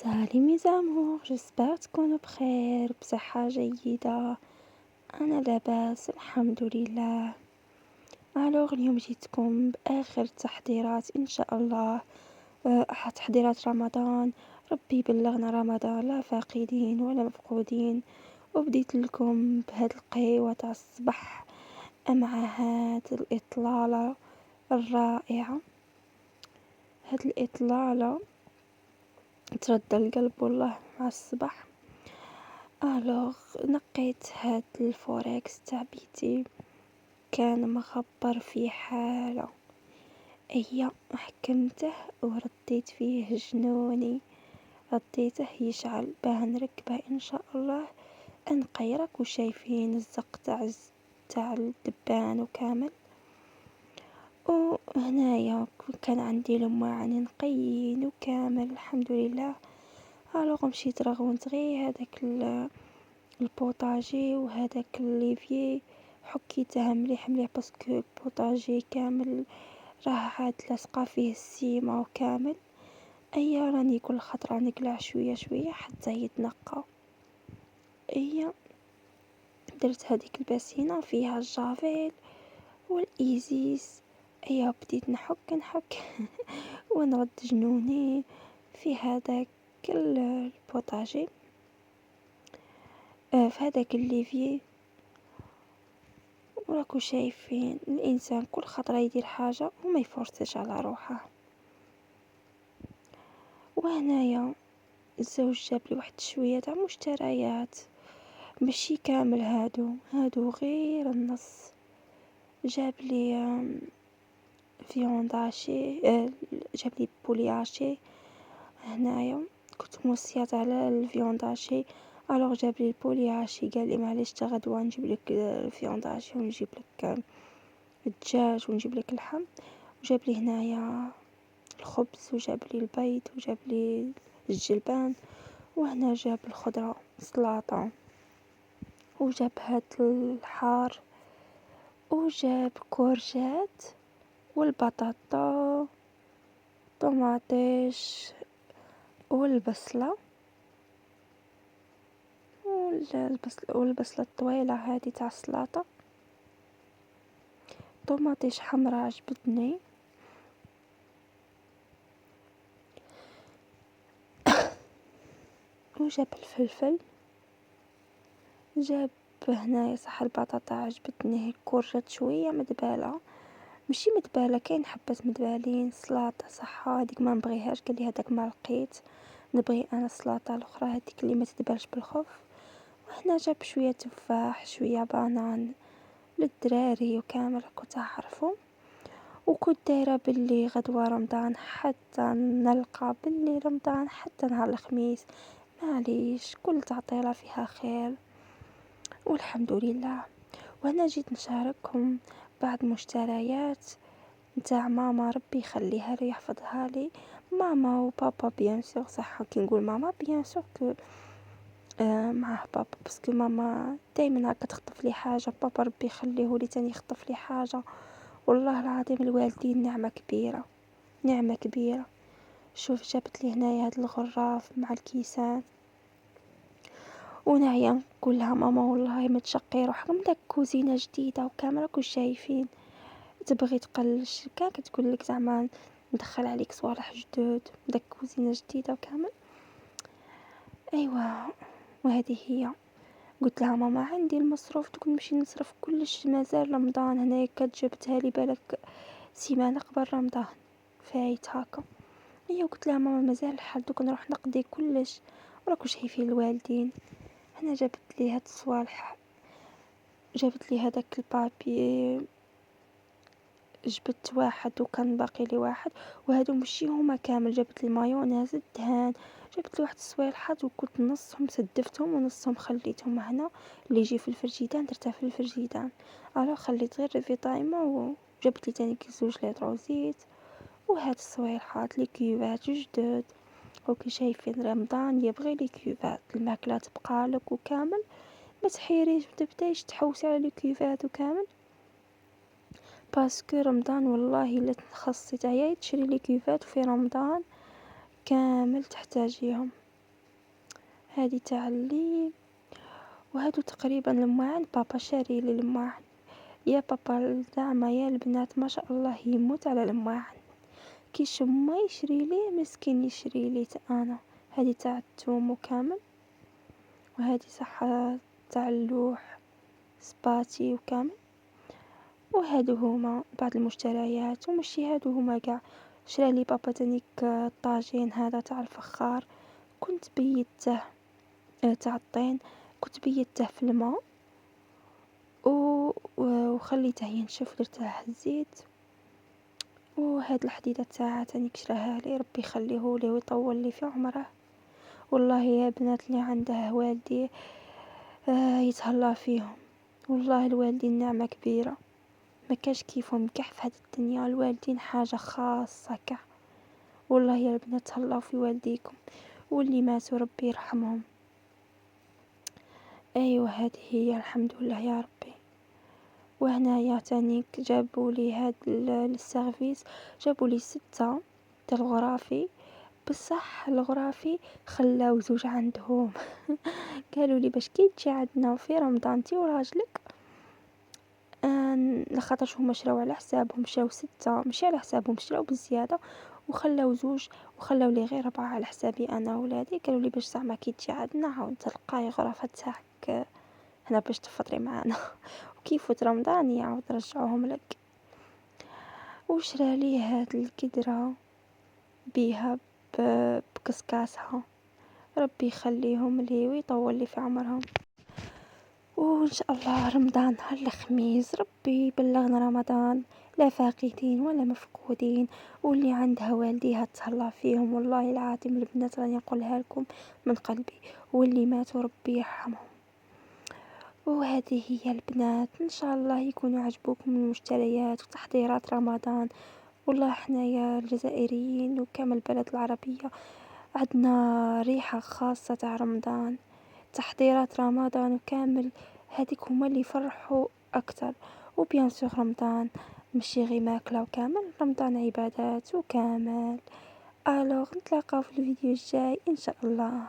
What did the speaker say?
سالي ميزامور، جسبر تكونوا بخير بصحة جيدة. أنا لاباس الحمد لله. اليوم جيتكم بآخر التحضيرات إن شاء الله. تحضيرات رمضان. ربي بلغنا رمضان لا فاقدين ولا مفقودين. وبديت لكم بهاد القهوة تاع الصباح مع هاد الإطلالة الرائعة. هاد الإطلالة ترد القلب والله مع الصباح. نقيت هاد الفوركس تاع بيتي، كان مخبر في حالة. حكمته ورديت فيه جنوني، رديته يشعل باه نركبه ان شاء الله. انقيرك وشايفين الزق تاع الدبان وكامل. وهنايا كان عندي لماعن نقين وكامل الحمد لله. مشيت رغونت غير هذاك البوطاجي وهذاك الليفي، حكيته مليح باسكو البوطاجي كامل راه عاد لاصقه فيه السيمه وكامل. راني كل خطره نقلع شويه شويه حتى يتنقى. درت هذيك الباسينه فيها الجافيل والايزيس. بديت نحك ونرد جنوني في هذاك البوطاجي، في هذاك الليفي. وراكو شايفين الانسان كل خطره يدير حاجه وما يفرطش على روحه. وهنايا الزوج جاب لي واحد شويه تاع مشتريات، ماشي كامل، هادو غير النص. جاب لي فيونداشي، جاب لي بولياشي. هنايا كنت موصيات على الفيونداشي، جاب لي البولياشي. قال لي معليش تا غدوه نجيب لك الفيونداشي ونجيب لك الدجاج ونجيب لك اللحم. وجاب لي هنايا الخبز وجاب لي البيض وجاب لي الجلبان. وهنا جاب الخضره سلطه وجاب هاد الحار وجاب كورجات والبطاطا طماطيش والبصله والبصله الطويله هذه تاع السلطه. طماطيش حمراء عجبتني. وجاب الفلفل. جاب هنايا صح البطاطا عجبتني، كورجات شويه مدباله، ماشي مدباله، كاين حبات مدبالين. سلطه صح هذيك ما نبغيهاش، قال لي هذاك ما لقيت، نبغي انا السلطه الاخرى هذيك اللي ما تدبلش بالخوف. وهنا جاب شويه تفاح شويه بانان للدراري وكامل كنت تعرفوا. وكنت دايره باللي غدوه رمضان حتى نلقى باللي رمضان حتى نهار الخميس، معليش كل تعطيله فيها خير والحمد لله. وانا جيت نشارككم بعض مشتريات نتاع ماما، ربي يخليها لي يحفظها لي. ماما وبابا بيان سور، صح كي نقول ماما بيان سور كو معاه بابا، باسكو ماما دائما هكا تخطف لي حاجه، بابا ربي يخليه لي تاني يخطف لي حاجه. والله العظيم الوالدين نعمه كبيره، نعمه كبيره. شوف جابت لي هنايا هاد الغراف مع الكيسان. ونعيا نقول لها ماما والله ما تشقي روحك من داك كوزينه جديده وكامل، راكو شايفين تبغي تقلش كاع كتقول لك زعما ندخل عليك صوالح جدد داك كوزينه جديده وكامل. وهذه هي. قلت لها ماما عندي المصروف دوك نمشي نصرف كلش، مازال رمضان هنايا كتجبتها لي بالك سيمانه قبل رمضان فايت هكا. قلت لها ماما مازال الحال دوك نروح نقضي كلش، وراكو شايفين الوالدين. هنا جابت لي هاد الصوالح، جابت لي هذاك البابي، جبت واحد وكان باقي لي واحد، وهادو ماشي هما كامل. جابت لي مايونيز الدهان، جابت لي واحد الصوالحات وكنت نصهم سدفتهم ونصهم خليتهم هنا اللي يجي في الفرجيدان درتها في الفرجيدان. خليت غير في طايمه. وجابت لي تاني زوج لتر زيت. وهاد الصوالحات لي كيوات جدد. وكي شايفين رمضان يبغي لي كيوفات، الماكله تبقى لك وكامل، ما تحيريش وتبدايش تحوسي على لي كيوفات وكامل، باسكو رمضان والله الا تخصصي تعياي تشري لي كيوفات في رمضان كامل تحتاجيهم. هذه تاع اللي. وهادو تقريبا الماعن بابا شاري لي الماعن. يا بابا زعما يا البنات ما شاء الله يموت على الماعن، كي يشم ما يشري ليه مسكين، يشري لي انا. هذه تاع الثوم وكامل، وهذه صح تاع اللوح سباتي وكامل. وهادو هما بعض المشتريات، ومشي هادو هما قاع. شرا لي بابا تانيك الطاجين هذا تاع الفخار، كنت بيته تاع الطين، كنت بيته في الماء وخليته ينشف، درته الزيت. وهاد الحديدة تاعها تانيك شراها لي، ربي يخليه لي ويطول لي في عمره. والله يا بنات اللي عنده والدي يتهلا فيهم. والله الوالدين نعمة كبيرة، ما كاش كيفهم كاع في هاد الدنيا. الوالدين حاجة خاصة كاع. والله يا البنات تهلاو في والديكم، واللي ماتوا ربي يرحمهم. ايوه هذه هي، الحمد لله يا ربي. وهنايا تانيك جابوا لي هاد السيرفيس، جابوا لي 6 تاع الغرافي. بصح الغرافي خلاو 2 عندهم. قالوا لي باش كي تجي عندنا في رمضان تي وراجلك، لخاطرش هما شراو على حسابهم، شراو 6 ماشي على حسابهم، شراو بزيادة وخلاو 2، وخلاو لي غير 4 على حسابي انا وولادي. قالوا لي باش زعما كي تجي عندنا عاود تلقاي غرفة تاعك هنا باش تفطري معانا. وكي يفوت رمضان يعاود رجعوهم لك. وشرا لي هاد القدرة بيها بكسكاسها، ربي يخليهم لي ويطول لي في عمرهم. وإن شاء الله رمضان هالخميس ربي يبلغنا رمضان لا فاقدين ولا مفقودين. واللي عندها والديها تهلا فيهم، والله العظيم البنات راني نقولها لكم من قلبي، واللي ماتوا ربي يرحمهم. وهذه هي البنات، إن شاء الله يكونوا عجبوكم المشتريات وتحضيرات رمضان. والله احنا يا الجزائريين وكامل البلد العربية عندنا ريحة خاصة تاع رمضان، تحضيرات رمضان وكامل. هذيك هما اللي يفرحوا أكتر. وبيان سور رمضان ماشي غير ماكلة وكامل، رمضان عبادات وكامل. الوغ نتلاقاو في الفيديو الجاي إن شاء الله.